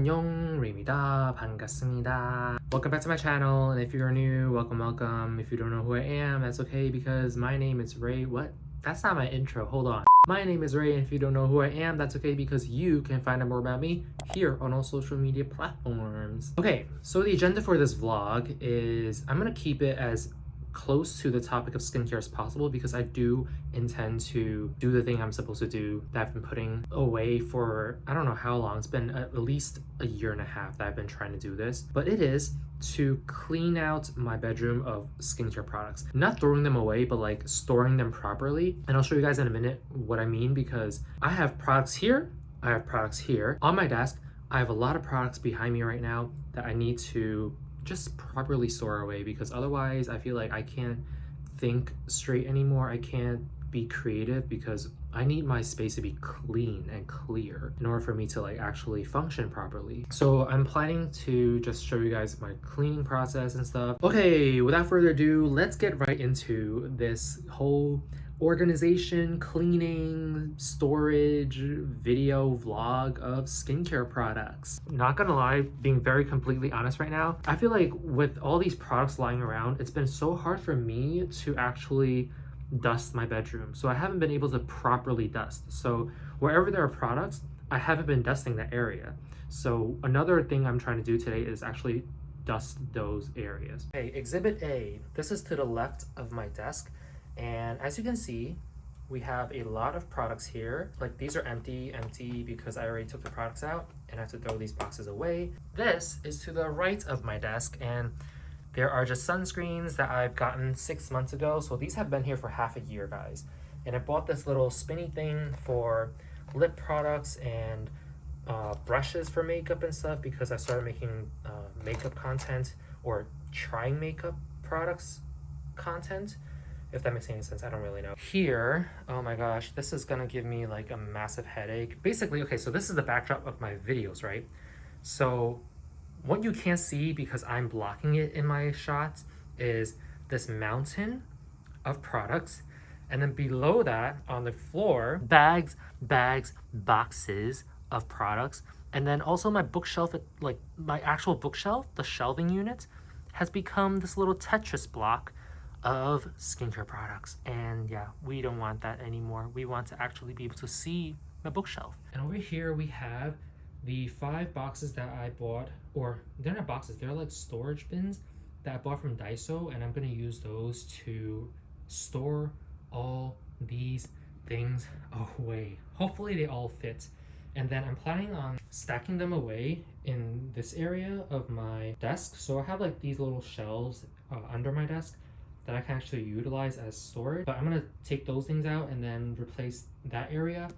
안녕, Ray입니다. 반갑습니다. Welcome back to my channel, and if you're new, welcome. If you don't know who I am, that's okay because my name is Ray. What? That's not my intro, hold on. My name is Ray, and if you don't know who I am, that's okay because you can find out more about me here on all social media platforms. Okay, so the agenda for this vlog is I'm gonna keep it as close to the topic of skincare as possible because I do intend to do the thing I'm supposed to do that I've been putting away for I don't know how long. It's been at least a year and a half that I've been trying to do this, but it is to clean out my bedroom of skincare products. Not throwing them away, but like storing them properly. And I'll show you guys in a minute what I mean because I have products here, I have products here. On my desk, I have a lot of products behind me right now that I need to just properly store away because otherwise I feel like I can't think straight anymore. I can't be creative because I need my space to be clean and clear in order for me to like actually function properly. So I'm planning to just show you guys my cleaning process and stuff. Okay, without further ado, let's get right into this whole organization, cleaning, storage, video vlog of skincare products. Not gonna lie, being very completely honest right now, I feel like with all these products lying around, it's been so hard for me to actually dust my bedroom. So I haven't been able to properly dust. So wherever there are products, I haven't been dusting that area. So another thing I'm trying to do today is actually dust those areas. Okay, Exhibit A. This is to the left of my desk. And as you can see, we have a lot of products here. Like these are empty because I already took the products out and I have to throw these boxes away. This is to the right of my desk and there are just sunscreens that I've gotten 6 months ago. So these have been here for half a year, guys. And I bought this little spinny thing for lip products and brushes for makeup and stuff because I started making makeup content or trying makeup products content. If that makes any sense, I don't really know. Here, oh my gosh, this is gonna give me like a massive headache. Basically, okay, so this is the backdrop of my videos, right? So what you can't see because I'm blocking it in my shots is this mountain of products. And then below that on the floor, bags, boxes of products. And then also my bookshelf, like my actual bookshelf, the shelving unit has become this little Tetris block of skincare products. And yeah, we don't want that anymore. We want to actually be able to see the bookshelf. And over here we have the 5 boxes that I bought, or they're not boxes, they're like storage bins that I bought from Daiso, and I'm gonna use those to store all these things away. Hopefully they all fit. And then I'm planning on stacking them away in this area of my desk. So I have like these little shelves under my desk that I can actually utilize as storage. But I'm gonna take those things out and then replace that area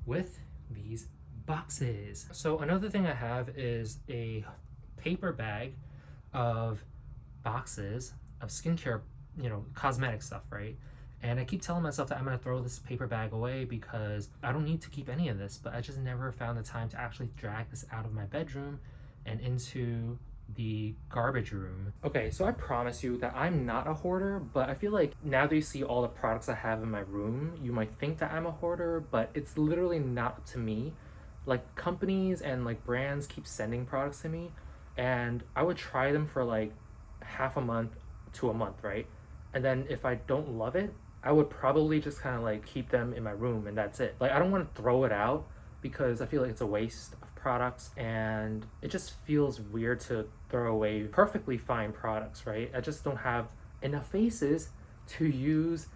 with these boxes. So another thing I have is a paper bag of boxes of skincare, you know, cosmetic stuff, right? And I keep telling myself that I'm gonna throw this paper bag away because I don't need to keep any of this, but I just never found the time to actually drag this out of my bedroom and into the garbage room. Okay, so I promise you that I'm not a hoarder, but I feel like now that you see all the products I have in my room, you might think that I'm a hoarder, but it's literally not up to me. Like companies and like brands keep sending products to me and I would try them for like half a month to a month, right? And then if I don't love it, I would probably just kind of like keep them in my room and that's it. Like I don't want to throw it out because I feel like it's a waste of products and it just feels weird to throw away perfectly fine products, right? I just don't have enough faces to use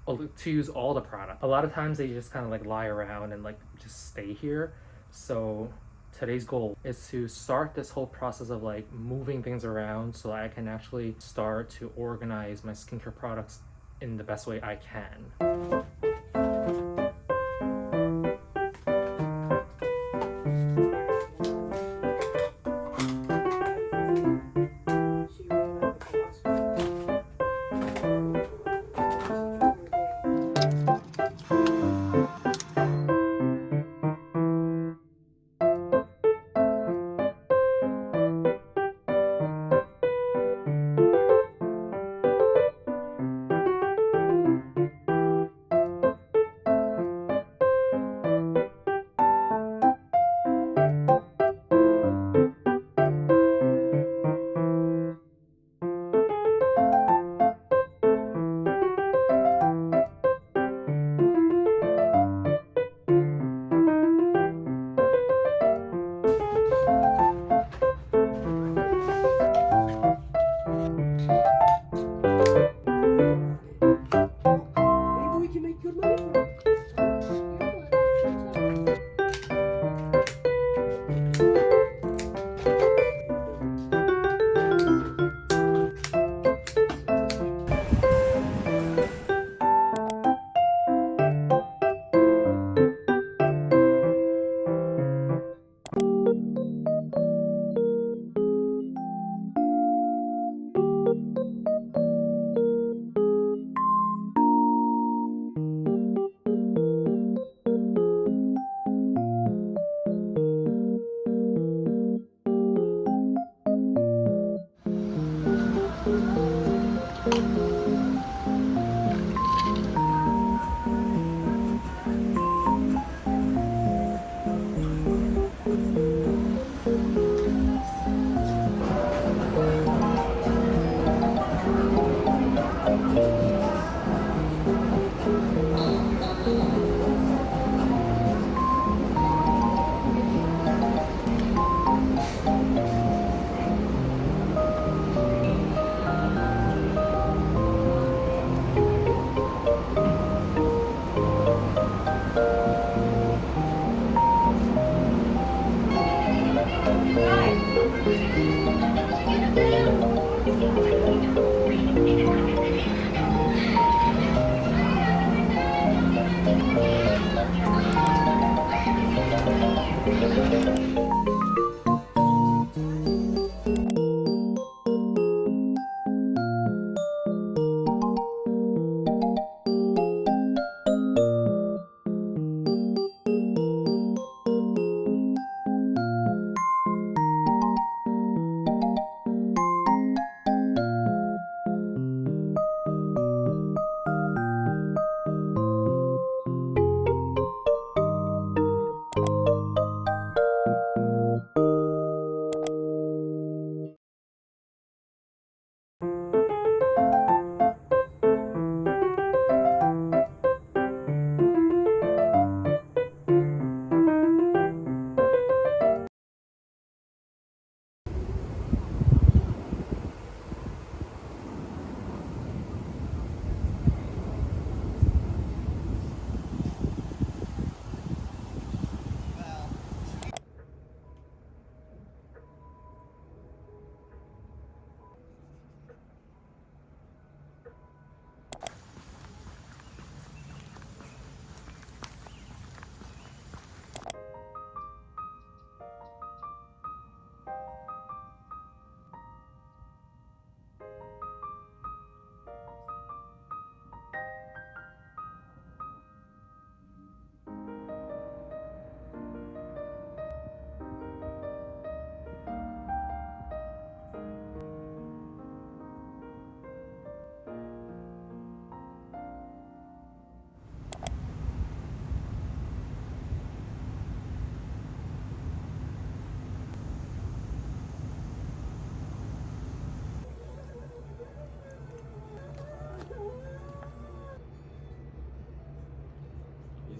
all the product. A lot of times they just kind of like lie around and like just stay here. So today's goal is to start this whole process of like moving things around so I can actually start to organize my skincare products in the best way I can.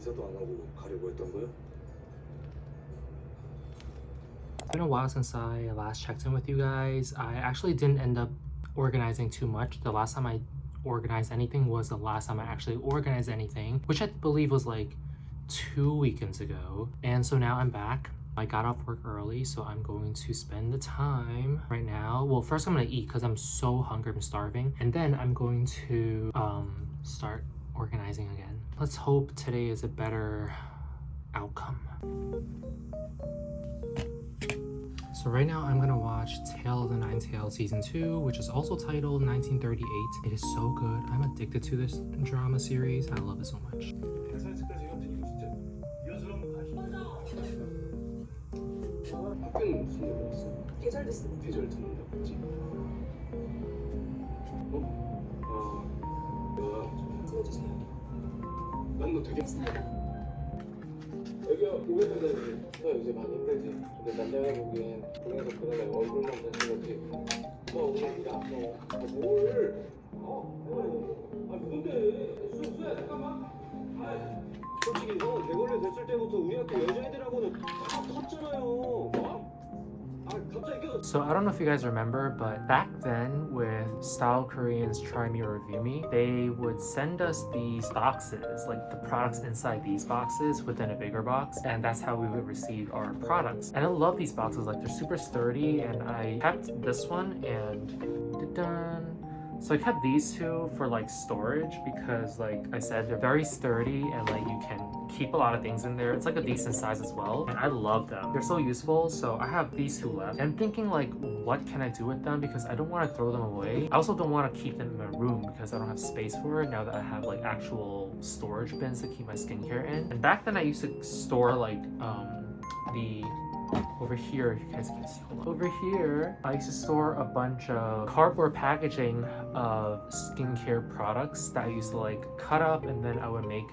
인사도 안 하고 가려고 했던 거야? It's been a while since I last checked in with you guys. I actually didn't end up organizing too much. The last time I organized anything was the last time I actually organized anything, which I believe was like 2 weekends ago. And so now I'm back. I got off work early, so I'm going to spend the time right now. Well, first I'm gonna eat because I'm so hungry, I'm starving. And then I'm going to start organizing again. Let's hope today is a better outcome. So right now I'm gonna watch Tale of the Nine Tails Season 2, which is also titled 1938. It is so good. I'm addicted to this drama series. I love it so much. 학교는 무슨 일로 왔어? 계절 됐어. 계절 듣는다고 했지? 들어주세요. 난 너 되게 애기야 고백한다니. 나 요새 많이 힘들지. 근데 남자가 보기엔 동네에서 그런 애 얼굴만 보는 거지. 너 오늘 일이 아파. 뭘? 뭔데? 수야 잠깐만. 솔직히 형 대걸레 됐을 때부터 우리 학교 여자애들하고는 다 컸잖아요. So I don't know if you guys remember, but back then with Style Koreans Try Me or Review Me, they would send us these boxes, like the products inside these boxes within a bigger box, and that's how we would receive our products. And I love these boxes, like they're super sturdy, and I kept this one and done. So I kept these two for like storage because like I said, they're very sturdy and like you can keep a lot of things in there. It's like a decent size as well. And I love them. They're so useful. So I have these two left. And thinking like, what can I do with them? Because I don't want to throw them away. I also don't want to keep them in my room because I don't have space for it now that I have like actual storage bins to keep my skincare in. And back then I used to store like over here, if you guys can see, hold on. Over here, I used to store a bunch of cardboard packaging of skincare products that I used to like cut up, and then I would make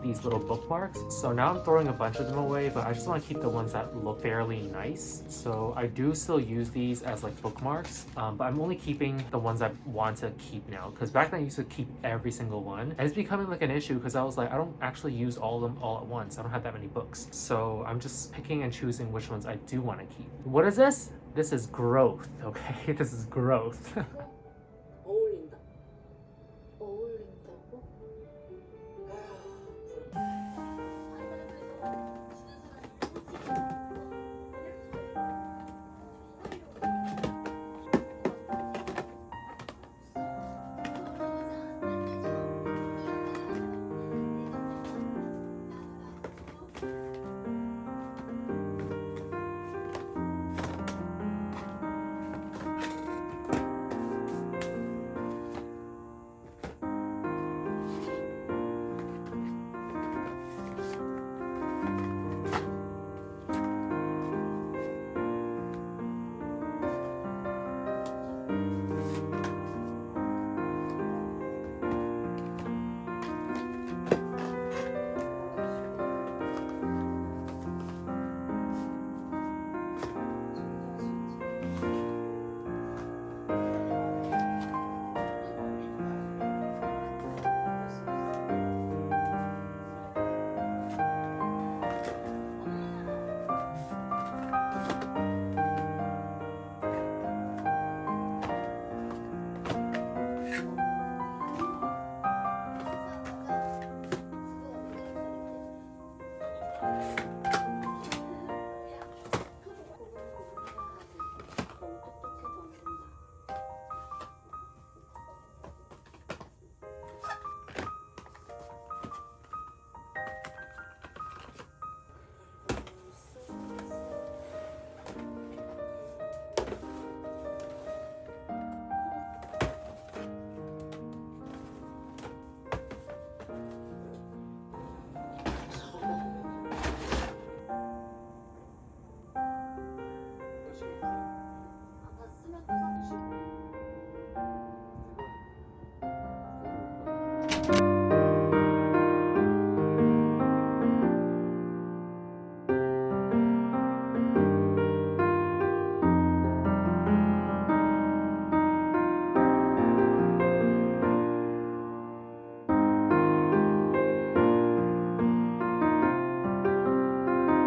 these little bookmarks. So now I'm throwing a bunch of them away, but I just want to keep the ones that look fairly nice. So I do still use these as like bookmarks, but I'm only keeping the ones I want to keep now, because back then I used to keep every single one, and it's becoming like an issue because I was like, I don't actually use all of them all at once. I don't have that many books, so I'm just picking and choosing which ones I do want to keep. What is this? This is growth, okay? This is growth.